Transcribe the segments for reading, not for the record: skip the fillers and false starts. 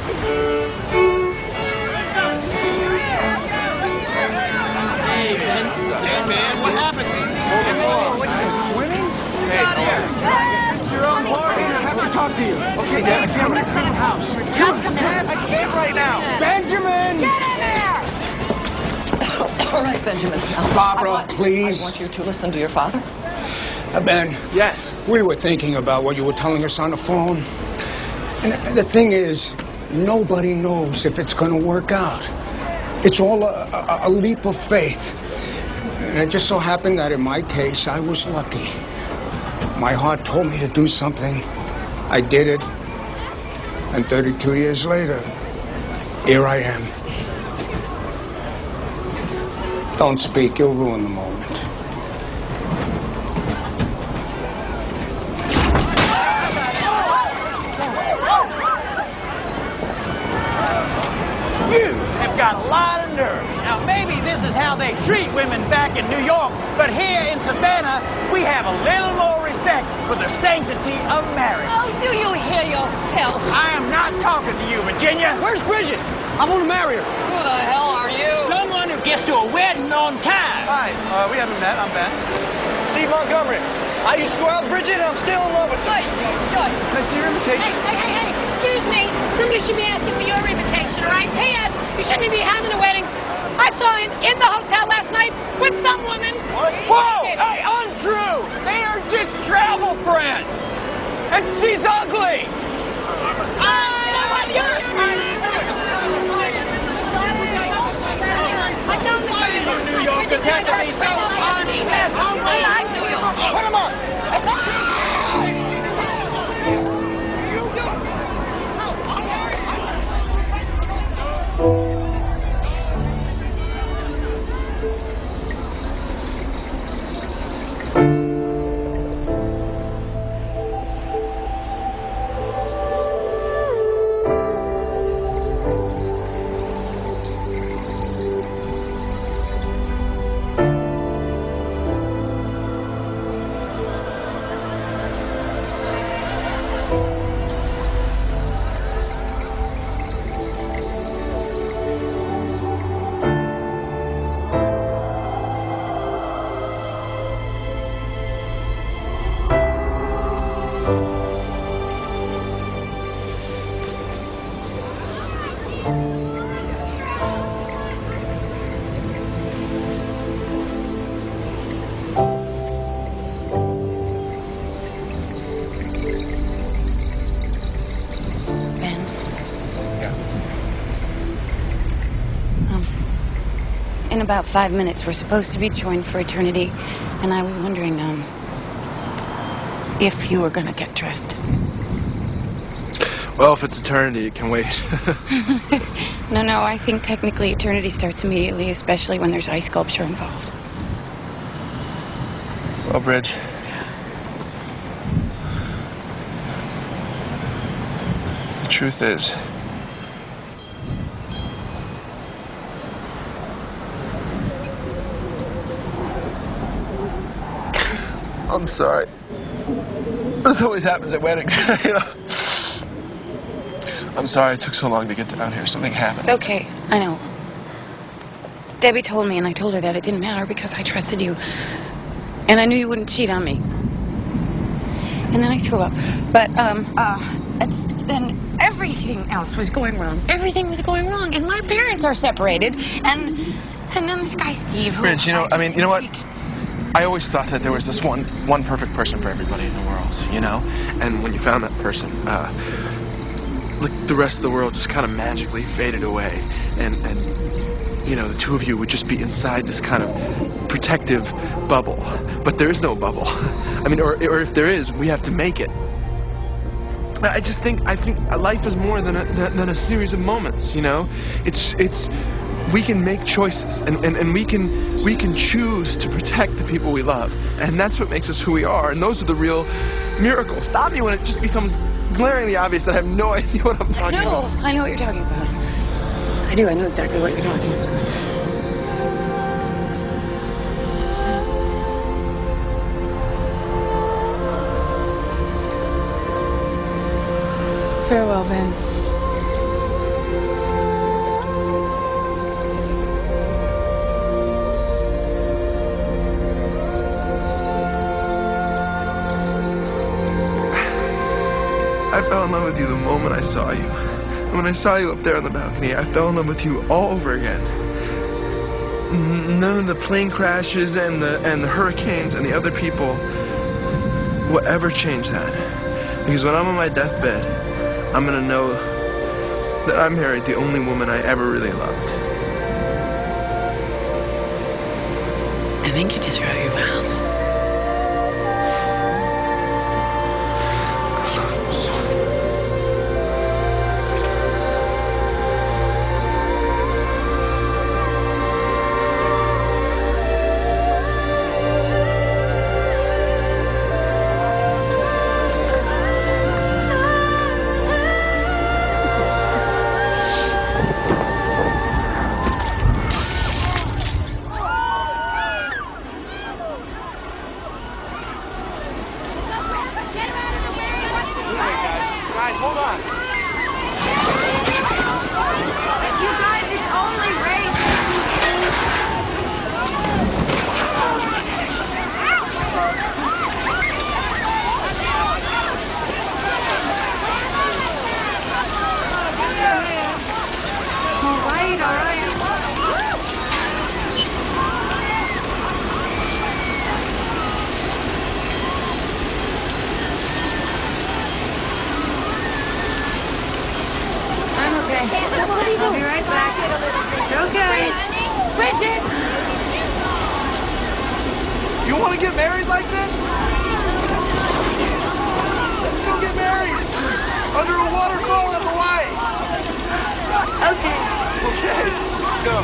Hey, Ben. Hey, man. What happened? Swimming? Hey, out here. It's your own party. I have to talk to you. Okay, Dad, I can't right now. House. Just a minute. Dad, I can't right now. Benjamin! Get in there! All right, Benjamin. Barbara, please. I want you to listen to your father. Ben. Yes. We were thinking about what you were telling us on the phone. And the thing is, nobody knows if it's going to work out. It's all a leap of faith. And it just so happened that in my case, I was lucky. My heart told me to do something. I did it. And 32 years later, here I am. Don't speak, you'll ruin the moment. You have got a lot of nerve. Now, maybe this is how they treat women back in New York, but here in Savannah, we have a little more respect for the sanctity of marriage. Oh, do you hear yourself? I am not talking to you, Virginia. Where's Bridget? I want to marry her. Who the hell are you? Someone who gets to a wedding on time. Hi. We haven't met. I'm Ben. Steve Montgomery. I used to go out with Bridget, and I'm still in love with her. Good. Can I see your invitation? Hey, excuse me. Somebody should be asking for your invitation, all right? P.S. You shouldn't be having a wedding. I saw him in the hotel last night with some woman. Whoa! Hey, untrue! They are just travel friends. And she's ugly. Why do you New Yorkers have to be so unfashionable? I like New York. Put 'em on! In about 5 minutes, we're supposed to be joined for eternity, and I was wondering, if you were gonna get dressed. Well, if it's eternity, it can wait. No, I think technically eternity starts immediately, especially when there's ice sculpture involved. Well, Bridge. The truth is, I'm sorry. This always happens at weddings, you know. I'm sorry it took so long to get down here. Something happened. It's okay. I know. Debbie told me, and I told her that it didn't matter because I trusted you. And I knew you wouldn't cheat on me. And then I threw up. But, then everything else was going wrong. Everything was going wrong. And my parents are separated. And then this guy, Steve. Bridge, you know, I mean, you know what? I always thought that there was this one perfect person for everybody in the world, you know? And when you found that person, like the rest of the world just kind of magically faded away. And you know, the two of you would just be inside this kind of protective bubble. But there is no bubble. I mean, or if there is, we have to make it. I think life is more than a series of moments, you know? We can make choices, and we can choose to protect the people we love, and that's what makes us who we are, and those are the real miracles. Stop me when it just becomes glaringly obvious that I have no idea what I'm talking about. I know what you're talking about. I do. I know exactly what you're talking about. Farewell, Ben. I fell in love with you the moment I saw you. And when I saw you up there on the balcony, I fell in love with you all over again. None of the plane crashes and the hurricanes and the other people will ever change that. Because when I'm on my deathbed, I'm gonna know that I married the only woman I ever really loved. I think you just wrote your vows. I'll be right back. Okay. Bridget! You want to get married like this? Let's go get married! Under a waterfall in Hawaii! Okay. Okay, go.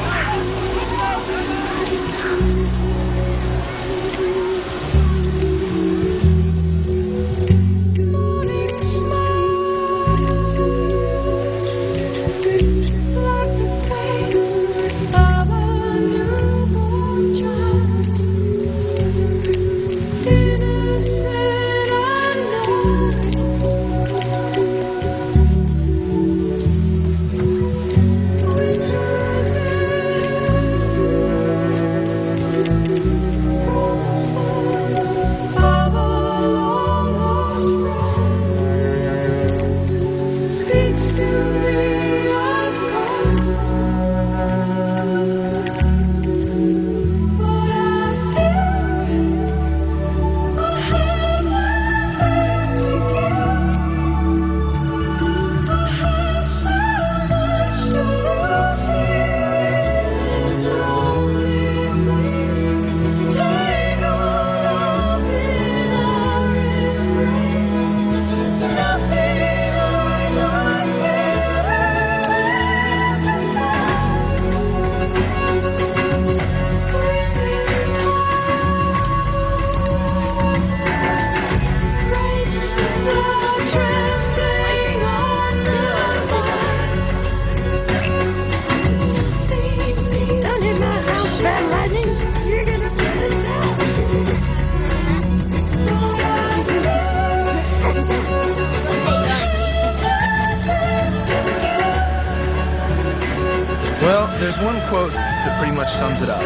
Well, there's one quote that pretty much sums it up.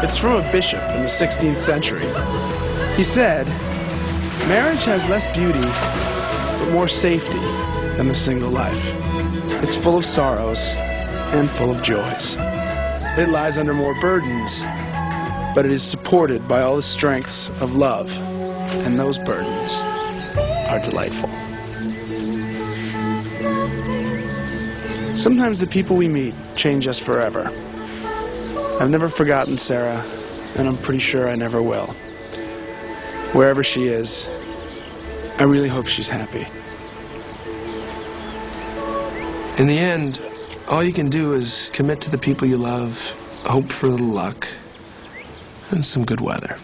It's from a bishop in the 16th century. He said, "Marriage has less beauty, but more safety than the single life. It's full of sorrows and full of joys. It lies under more burdens, but it is supported by all the strengths of love, and those burdens are delightful." Sometimes the people we meet change us forever. I've never forgotten Sarah, and I'm pretty sure I never will. Wherever she is, I really hope she's happy. In the end, all you can do is commit to the people you love, hope for a little luck, and some good weather.